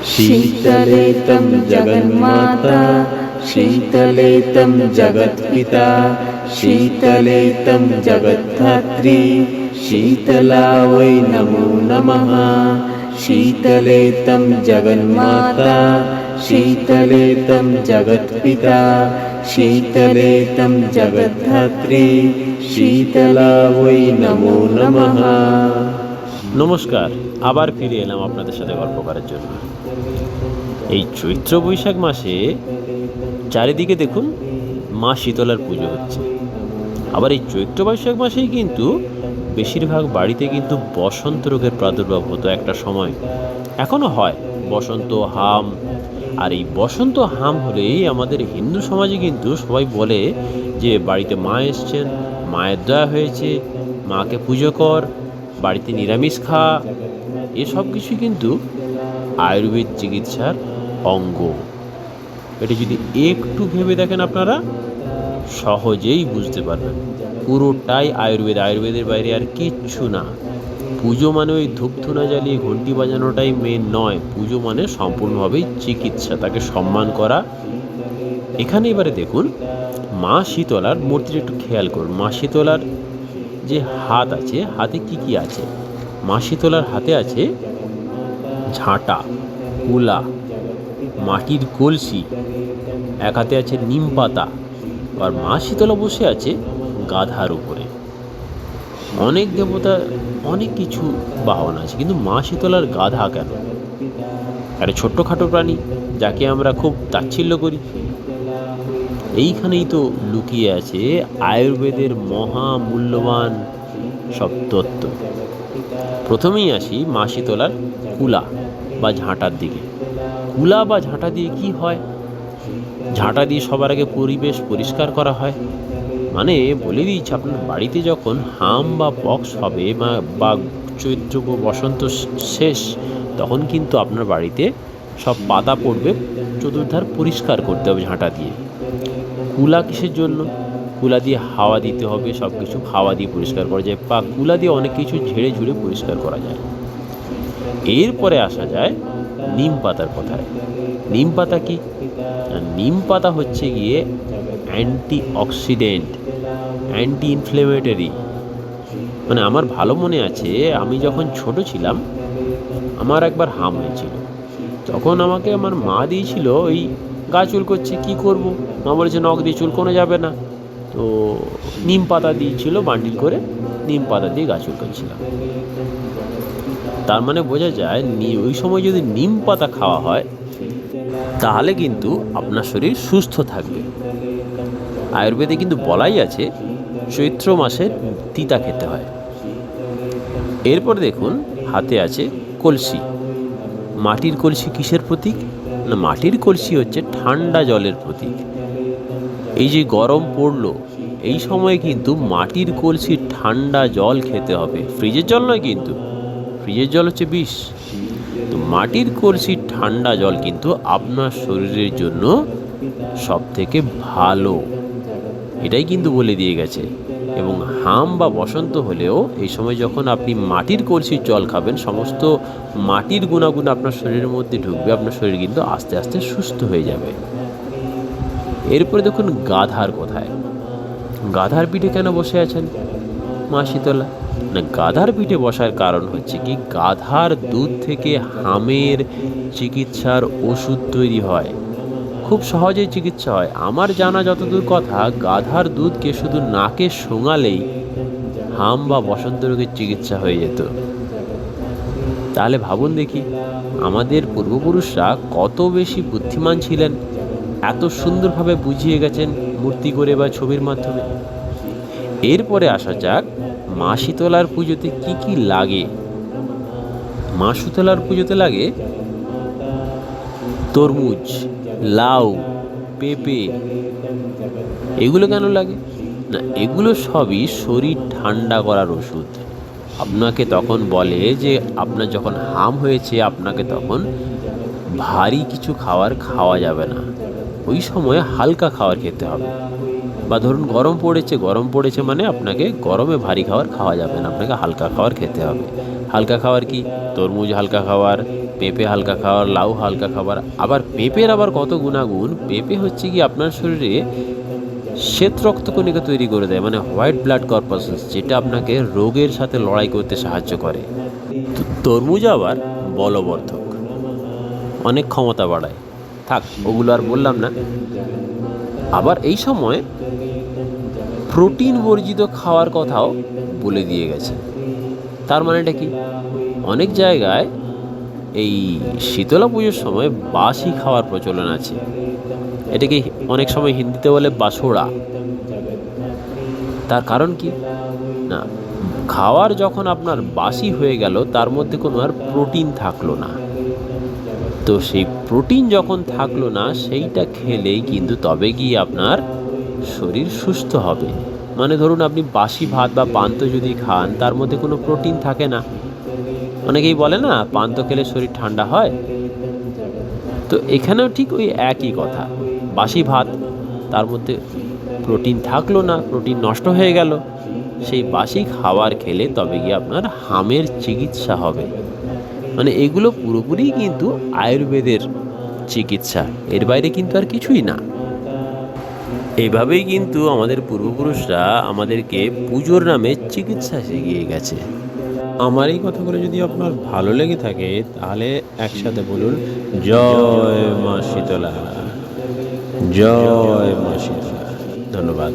शीतले तं जगन्माता शीतले तं जगत्पिता शीतले तं जगद्धात्री शीतला वै नमो नमः। शीतले तं जगन्माता शीतले तं जगत्पिता शीतले तं जगद्धात्री शीतला वै नमो नमः। নমস্কার, আবার ফিরে এলাম আপনাদের সাথে গল্প করার জন্য। এই চৈত্র বৈশাখ মাসে চারিদিকে দেখুন মা শীতলার পুজো হচ্ছে। আবার এই চৈত্র বৈশাখ মাসেই কিন্তু বেশিরভাগ বাড়িতে কিন্তু বসন্ত রোগের প্রাদুর্ভাব হতো একটা সময়, এখনও হয় বসন্ত হাম। আর এই বসন্ত হাম হলেই আমাদের হিন্দু সমাজে কিন্তু সবাই বলে যে বাড়িতে মা এসছেন, মায়ের দয়া হয়েছে, মাকে পুজো কর, বাড়িতে নিরামিষ খা। এসব কিছু কিন্তু আয়ুর্বেদ চিকিৎসার অঙ্গ। এটা যদি একটু ভেবে দেখেন আপনারা সহজেই বুঝতে পারবেন পুরোটাই আয়ুর্বেদের বাইরে আর কিচ্ছু না। পুজো মানে ওই ধূপধুনা জ্বালিয়ে ঘন্টি বাজানোটাই মেন নয়। পুজো মানে সম্পূর্ণভাবেই চিকিৎসা, তাকে সম্মান করা। এখানে এবারে দেখুন মা শীতলার মূর্তিটা একটু খেয়াল করুন। মা শীতলার যে হাত আছে, হাতে কি কি আছে? মা শীতলার হাতে আছে ঝাঁটা, কুলা, মাটির কলসি, এক হাতে আছে নিম পাতা। আর মা শীতলা বসে আছে গাধার উপরে। অনেক দেবতা অনেক কিছু বাহন আছে, কিন্তু মা শীতলার গাধা কেন? একটা ছোট্টখাটো প্রাণী যাকে আমরা খুব তাচ্ছিল্য করি। এইখানেই তো লুকিয়ে আছে আয়ুর্বেদের মহামূল্যবান সব তত্ত্ব। প্রথমেই আসি মা শীতলার কুলা বা ঝাঁটার দিকে। কুলা বা ঝাঁটা দিয়ে কি হয়? ঝাঁটা দিয়ে সবার আগে পরিবেশ পরিষ্কার করা হয়। মানে বলে দিচ্ছি, আপনার বাড়িতে যখন হাম বা পক্স হবে বা চৈত্র বসন্ত শেষ, তখন কিন্তু আপনার বাড়িতে সব পাতা পড়বে, চতুর্ধার পরিষ্কার করতে হবে ঝাঁটা দিয়ে। কুলা কিসের জন্য? কুলা দিয়ে হাওয়া দিতে হবে, সব কিছু হাওয়া দিয়ে পরিষ্কার করা যায়, বা কুলা দিয়ে অনেক কিছু ঝেড়ে ঝুড়ে পরিষ্কার করা যায়। এরপরে আসা যায় নিম পাতার কথায়। নিম পাতা কি? নিম পাতা হচ্ছে গিয়ে অ্যান্টি অক্সিডেন্ট, অ্যান্টি ইনফ্লেমেটরি। মানে আমার ভালো মনে আছে, আমি যখন ছোট ছিলাম আমার একবার হাম হয়েছিল। তখন আমাকে আমার মা দিয়েছিল, ওই গা চুলকোচ্ছে কী করব, মা বলেছে নখ দিয়ে চুলকোনো যাবে না, তো নিম পাতা দিয়েছিল বান্ডিল করে, নিম পাতা দিয়ে গা চুলকোচ্ছিলাম। তার মানে বোঝা যায় ওই সময় যদি নিম পাতা খাওয়া হয় তাহলে কিন্তু আপনার শরীর সুস্থ থাকবে। আয়ুর্বেদে কিন্তু বলাই আছে চৈত্র মাসে তিতা খেতে হয়। এরপর দেখুন হাতে আছে কলসি। মাটির কলসি কিসের প্রতীক? না, মাটির কলসি হচ্ছে ঠান্ডা জলের প্রতীক। এই যে গরম পড়লো, এই সময় কিন্তু মাটির কলসির ঠান্ডা জল খেতে হবে। ফ্রিজের জল নয়, কিন্তু ফ্রিজের জল হচ্ছে বিষ। তো মাটির কলসির ঠান্ডা জল কিন্তু আপনার শরীরের জন্য সব থেকে ভালো, এটাই কিন্তু বলে দিয়ে গেছে। এবং হাম বা বসন্ত হলেও এই সময় যখন আপনি মাটির কলসির জল খাবেন, সমস্ত মাটির গুণাগুণ আপনার শরীরের মধ্যে ঢুকবে, আপনার শরীর কিন্তু আস্তে আস্তে সুস্থ হয়ে যাবে। এরপরে দেখুন গাধার কোথায়। গাধার পিঠে কেন বসে আছেন মা শীতলা? না, গাধার পিঠে বসার কারণ হচ্ছে কি, গাধার দুধ থেকে হামের চিকিৎসার ওষুধ তৈরি হয়, খুব সহজেই চিকিৎসা হয়। আমার জানা যতদূর কথা, গাধার দুধকে শুধু নাকে শোঙালেই হাম বা বসন্ত রোগের চিকিৎসা হয়ে যেত। তাহলে ভাবুন দেখি আমাদের পূর্বপুরুষরা কত বেশি বুদ্ধিমান ছিলেন, এত সুন্দরভাবে বুঝিয়ে গেছেন মূর্তি করে বা ছবির মাধ্যমে। এরপরে আসা যাক মা শীতলার পুজোতে কি কি লাগে। মা শীতলার পুজোতে লাগে তরমুজ, লাউ, পেঁপে। এগুলো কেন লাগে? না, এগুলো সবই শরীর ঠান্ডা করার ওষুধ। আপনাকে তখন বলে যে আপনার যখন হাম হয়েছে, আপনাকে তখন ভারী কিছু খাওয়া যাবে না, ওই সময় হালকা খাবার খেতে হবে। বা ধরুন গরম পড়েছে মানে আপনাকে গরমে ভারী খাবার খাওয়া যাবে না, আপনাকে হালকা খাবার খেতে হবে। হালকা খাবার কি? তরমুজ হালকা খাবার, পেঁপে হালকা খাবার, লাউ হালকা খাবার। আবার পেঁপের আবার কত গুণাগুণ। পেঁপে হচ্ছে কি আপনার শরীরে শ্বেত রক্তকণিকা তৈরি করে দেয়, মানে হোয়াইট ব্লাড কর্পাসেস, যেটা আপনাকে রোগের সাথে লড়াই করতে সাহায্য করে। তরমুজ আবার বলবর্ধক, অনেক ক্ষমতা বাড়ায়। থাক, ওগুলো আর বললাম না। আবার এই সময় প্রোটিন বর্জিত খাওয়ার কথাও বলে দিয়ে গেছে। তার মানেটা কি? অনেক জায়গায় এই শীতলা পুজোর সময় বাসি খাওয়ার প্রচলন আছে। এটাকে অনেক সময় হিন্দিতে বলে বাসোড়া। তার কারণ কি না, খাওয়ার যখন আপনার বাসি হয়ে গেল তার মধ্যে কোনো আর প্রোটিন থাকলো না। তো সেই প্রোটিন যখন থাকলো না, সেইটা খেলেই কিন্তু তবে গিয়ে আপনার শরীর সুস্থ হবে। মানে ধরুন আপনি বাসি ভাত বা পান্তা যদি খান, তার মধ্যে কোনো প্রোটিন থাকে না। অনেকেই বলে না পান্তা খেলে শরীর ঠান্ডা হয়। তো এখানেও ঠিক ওই একই কথা। বাসি ভাত, তার মধ্যে প্রোটিন থাকলো না, প্রোটিন নষ্ট হয়ে গেল। সেই বাসি খাবার খেলে তবে গিয়ে আপনার হামের চিকিৎসা হবে। মানে এগুলো পুরোপুরি কিন্তু আয়ুর্বেদের চিকিৎসা, এর বাইরে কিন্তু আর কিছুই না। এইভাবেই কিন্তু আমাদের পূর্বপুরুষরা আমাদেরকে পুজোর নামে চিকিৎসা শিখিয়ে গেছে। আমার এই কথাগুলো যদি আপনার ভালো লেগে থাকে তাহলে একসাথে বলুন জয় মা শীতলা, জয় মা শীতলা। ধন্যবাদ।